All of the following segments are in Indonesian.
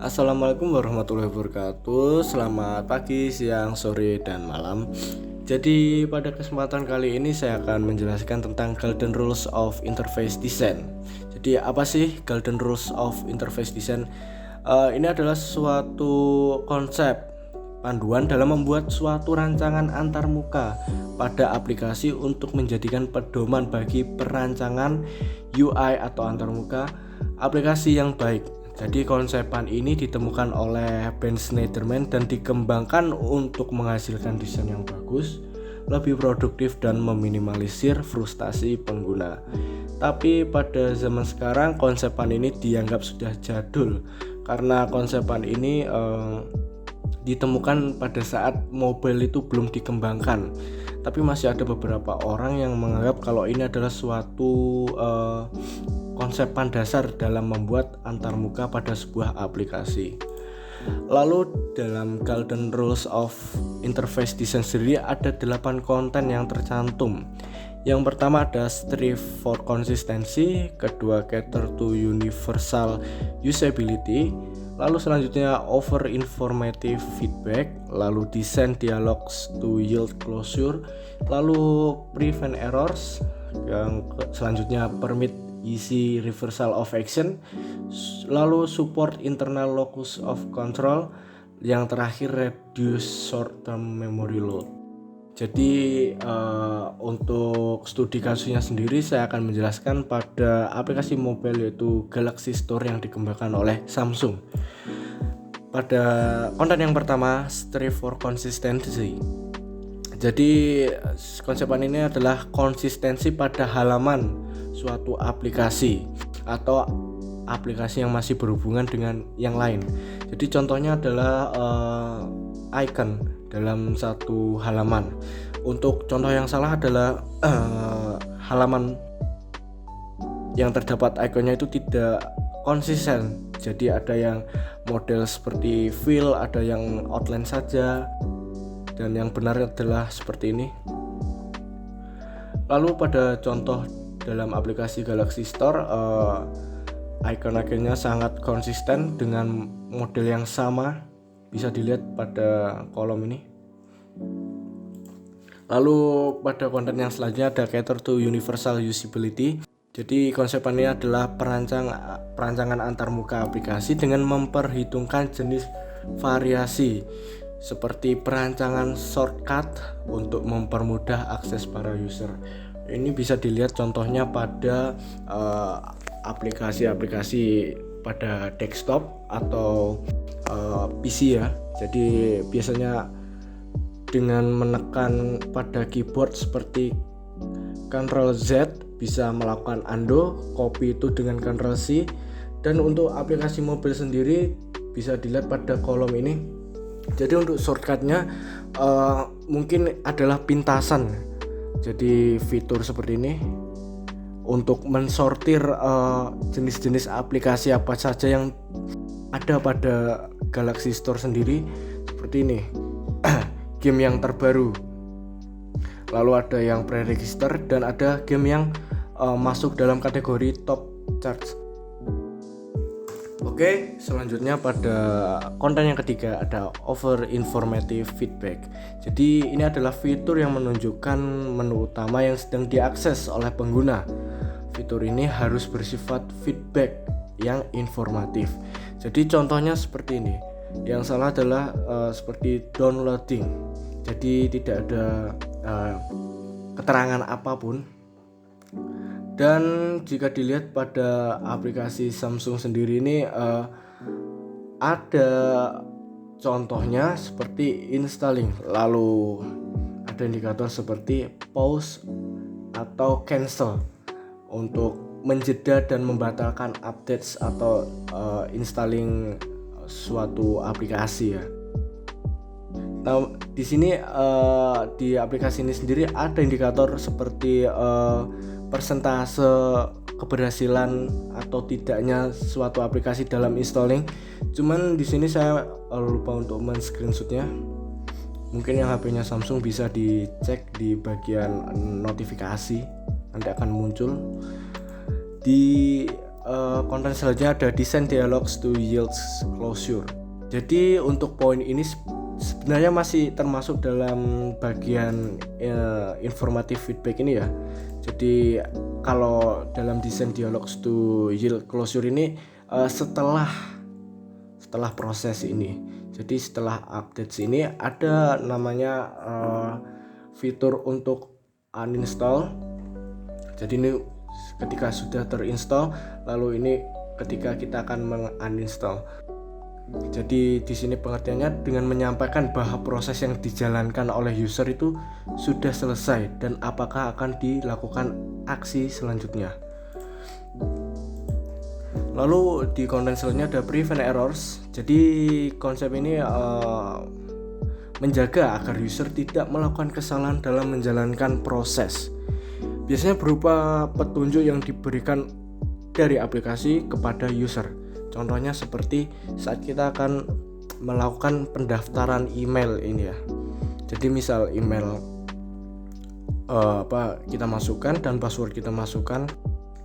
Assalamualaikum warahmatullahi wabarakatuh. Selamat pagi, siang, sore, dan malam. Jadi pada kesempatan kali ini saya akan menjelaskan tentang Golden Rules of Interface Design. Jadi apa sih Golden Rules of Interface Design? Ini adalah suatu konsep panduan dalam membuat suatu rancangan antarmuka pada aplikasi untuk menjadikan pedoman bagi perancangan UI atau antarmuka aplikasi yang baik. Jadi konsepan ini ditemukan oleh Ben Shneiderman dan dikembangkan untuk menghasilkan desain yang bagus, lebih produktif dan meminimalisir frustasi pengguna. Tapi pada zaman sekarang konsepan ini dianggap sudah jadul karena konsepan ini ditemukan pada saat mobile itu belum dikembangkan. Tapi masih ada beberapa orang yang menganggap kalau ini adalah suatu konsepan dasar dalam membuat antarmuka pada sebuah aplikasi. Lalu dalam Golden Rules of Interface Design sendiri ada 8 konten yang tercantum. Yang pertama ada strive for consistency, kedua cater to universal usability, lalu selanjutnya over informative feedback, lalu design dialogues to yield closure, lalu prevent errors, yang selanjutnya permit easy reversal of action, lalu support internal locus of control, yang terakhir reduce short term memory load. Jadi untuk studi kasusnya sendiri saya akan menjelaskan pada aplikasi mobile yaitu Galaxy Store yang dikembangkan oleh Samsung. Pada konten yang pertama, strive for consistency. Jadi konsepan ini adalah konsistensi pada halaman suatu aplikasi atau aplikasi yang masih berhubungan dengan yang lain. Jadi contohnya adalah icon dalam satu halaman. Untuk contoh yang salah adalah halaman yang terdapat ikonnya itu tidak konsisten. Jadi ada yang model seperti fill, ada yang outline saja, dan yang benar adalah seperti ini. Lalu pada contoh dalam aplikasi Galaxy Store, icon-iconnya sangat konsisten dengan model yang sama, bisa dilihat pada kolom ini. Lalu pada konten yang selanjutnya ada cater to universal usability. Jadi konsepan ini adalah perancangan antarmuka aplikasi dengan memperhitungkan jenis variasi seperti perancangan shortcut untuk mempermudah akses para user. Ini bisa dilihat contohnya pada aplikasi-aplikasi pada desktop atau PC ya. Jadi biasanya dengan menekan pada keyboard seperti Ctrl Z bisa melakukan undo, copy itu dengan Ctrl C, dan untuk aplikasi mobile sendiri bisa dilihat pada kolom ini. Jadi untuk shortcutnya mungkin adalah pintasan. Jadi fitur seperti ini untuk mensortir jenis-jenis aplikasi apa saja yang ada pada Galaxy Store sendiri. Seperti ini game yang terbaru, lalu ada yang pre-register, dan ada game yang masuk dalam kategori top charts. Oke, selanjutnya pada konten yang ketiga ada over informative feedback. Jadi ini adalah fitur yang menunjukkan menu utama yang sedang diakses oleh pengguna. Fitur ini harus bersifat feedback yang informatif. Jadi contohnya seperti ini. Yang salah adalah seperti downloading. Jadi tidak ada keterangan apapun. Dan jika dilihat pada aplikasi Samsung sendiri ini ada contohnya seperti installing, lalu ada indikator seperti pause atau cancel untuk menjeda dan membatalkan updates atau installing suatu aplikasi ya. Nah, di sini di aplikasi ini sendiri ada indikator seperti persentase keberhasilan atau tidaknya suatu aplikasi dalam installing. Cuman di sini saya lupa untuk men-screenshotnya. Mungkin yang HP-nya Samsung bisa dicek di bagian notifikasi, nanti akan muncul. Di konten selanjutnya ada design dialogues to yield closure. Jadi untuk poin ini sebenarnya masih termasuk dalam bagian informatif feedback ini ya. Jadi kalau dalam design dialogues to yield closure ini setelah proses ini, jadi setelah update ini ada namanya fitur untuk uninstall. Jadi ini ketika sudah terinstall, lalu ini ketika kita akan menguninstall. Jadi di sini pengertiannya dengan menyampaikan bahwa proses yang dijalankan oleh user itu sudah selesai dan apakah akan dilakukan aksi selanjutnya. Lalu di konten selanjutnya ada prevent errors. Jadi konsep ini menjaga agar user tidak melakukan kesalahan dalam menjalankan proses. Biasanya berupa petunjuk yang diberikan dari aplikasi kepada user. Contohnya seperti saat kita akan melakukan pendaftaran email ini ya. Jadi misal email kita masukkan dan password kita masukkan,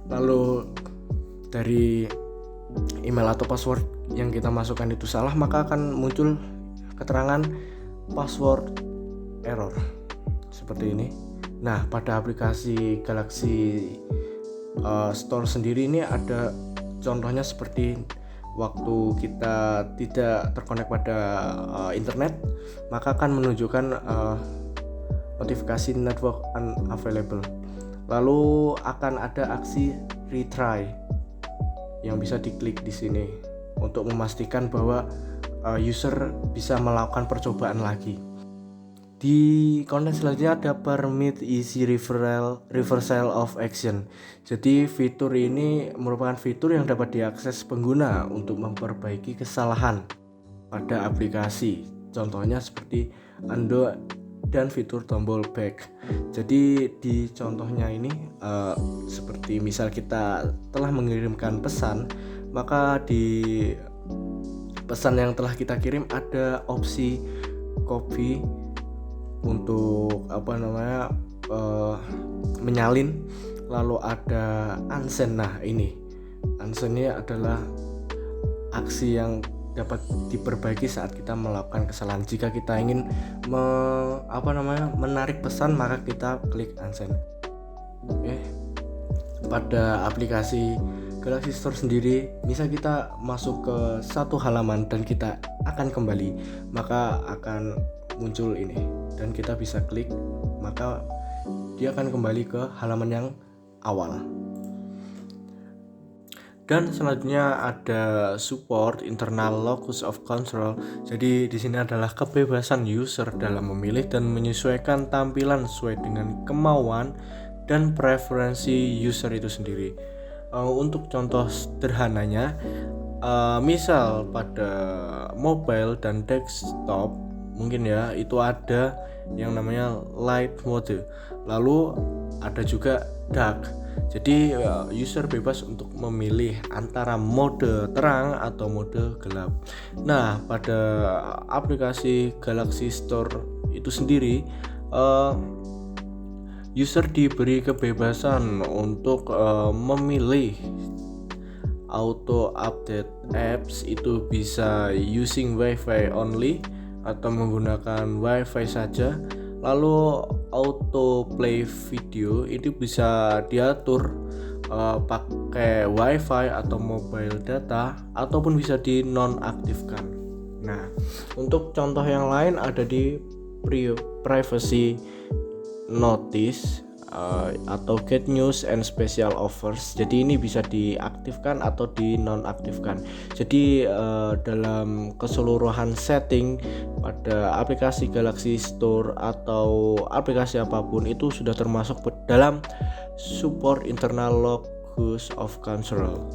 lalu dari email atau password yang kita masukkan itu salah, maka akan muncul keterangan password error seperti ini. Nah, pada aplikasi Galaxy Store sendiri ini ada contohnya seperti waktu kita tidak terkonek pada internet, maka akan menunjukkan notifikasi network unavailable. Lalu akan ada aksi retry yang bisa diklik di sini untuk memastikan bahwa user bisa melakukan percobaan lagi. Di konten selanjutnya ada permit easy reversal of action. Jadi fitur ini merupakan fitur yang dapat diakses pengguna untuk memperbaiki kesalahan pada aplikasi. Contohnya seperti undo dan fitur tombol back. Jadi di contohnya ini seperti misal kita telah mengirimkan pesan, maka di pesan yang telah kita kirim ada opsi copy untuk menyalin, lalu ada unsend. Nah, ini unsend ini adalah aksi yang dapat diperbaiki saat kita melakukan kesalahan. Jika kita ingin menarik pesan, maka kita klik unsend. Oke. Pada aplikasi Galaxy Store sendiri, misal kita masuk ke satu halaman dan kita akan kembali, maka akan muncul ini dan kita bisa klik, maka dia akan kembali ke halaman yang awal. Dan selanjutnya ada support internal locus of control. Jadi di sini adalah kebebasan user dalam memilih dan menyesuaikan tampilan sesuai dengan kemauan dan preferensi user itu sendiri. Untuk contoh sederhananya, misal pada mobile dan desktop mungkin ya, itu ada yang namanya light mode, lalu ada juga dark. Jadi user bebas untuk memilih antara mode terang atau mode gelap. Nah, pada aplikasi Galaxy Store itu sendiri, user diberi kebebasan untuk memilih auto update apps, itu bisa using wifi only atau menggunakan wifi saja. Lalu auto play video itu bisa diatur pakai wifi atau mobile data, ataupun bisa dinonaktifkan. Nah, untuk contoh yang lain ada di privacy notice atau get news and special offers. Jadi ini bisa diaktifkan atau dinonaktifkan. Jadi dalam keseluruhan setting pada aplikasi Galaxy Store atau aplikasi apapun itu sudah termasuk dalam support internal locus of control.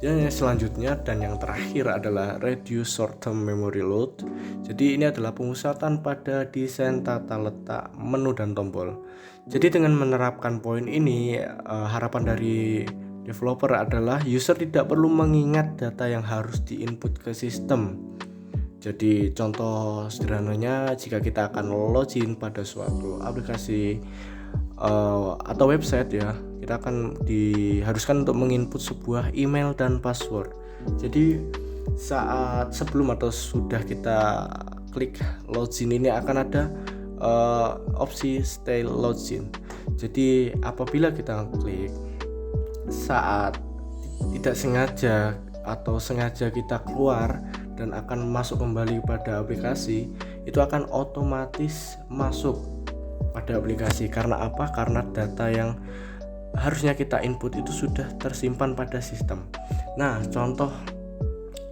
Yang selanjutnya dan yang terakhir adalah reduce short-term memory load. Jadi ini adalah pemusatan pada desain tata letak menu dan tombol. Jadi dengan menerapkan poin ini, harapan dari developer adalah user tidak perlu mengingat data yang harus diinput ke sistem. Jadi contoh sederhananya, jika kita akan login pada suatu aplikasi atau website ya, kita akan diharuskan untuk menginput sebuah email dan password. Jadi saat sebelum atau sudah kita klik login ini akan ada opsi stay login. Jadi apabila kita klik, saat tidak sengaja atau sengaja kita keluar dan akan masuk kembali pada aplikasi, itu akan otomatis masuk pada aplikasi. Karena apa? Karena data yang harusnya kita input itu sudah tersimpan pada sistem. Nah, contoh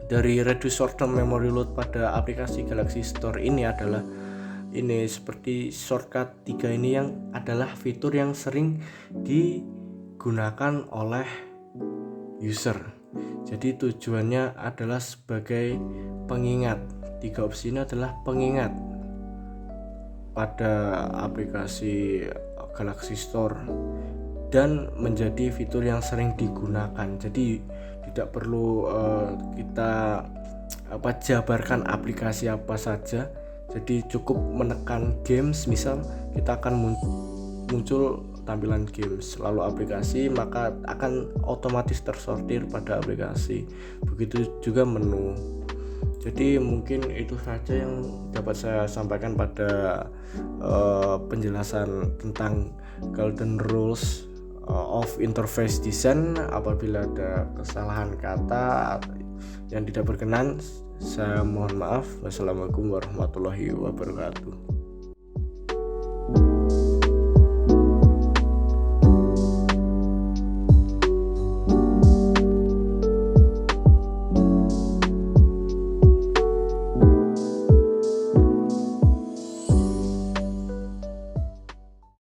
dari reduce short term memory load pada aplikasi Galaxy Store ini adalah ini seperti shortcut 3 ini, yang adalah fitur yang sering digunakan oleh user. Jadi tujuannya adalah sebagai pengingat. 3 opsi ini adalah pengingat pada aplikasi Galaxy Store dan menjadi fitur yang sering digunakan. Jadi tidak perlu kita jabarkan aplikasi apa saja. Jadi cukup menekan games, misal kita akan muncul tampilan games lalu aplikasi, maka akan otomatis tersortir pada aplikasi. Begitu juga menu. Jadi mungkin itu saja yang dapat saya sampaikan pada penjelasan tentang golden rules of interface design. Apabila ada kesalahan kata yang tidak berkenan, saya mohon maaf. Wassalamualaikum warahmatullahi wabarakatuh.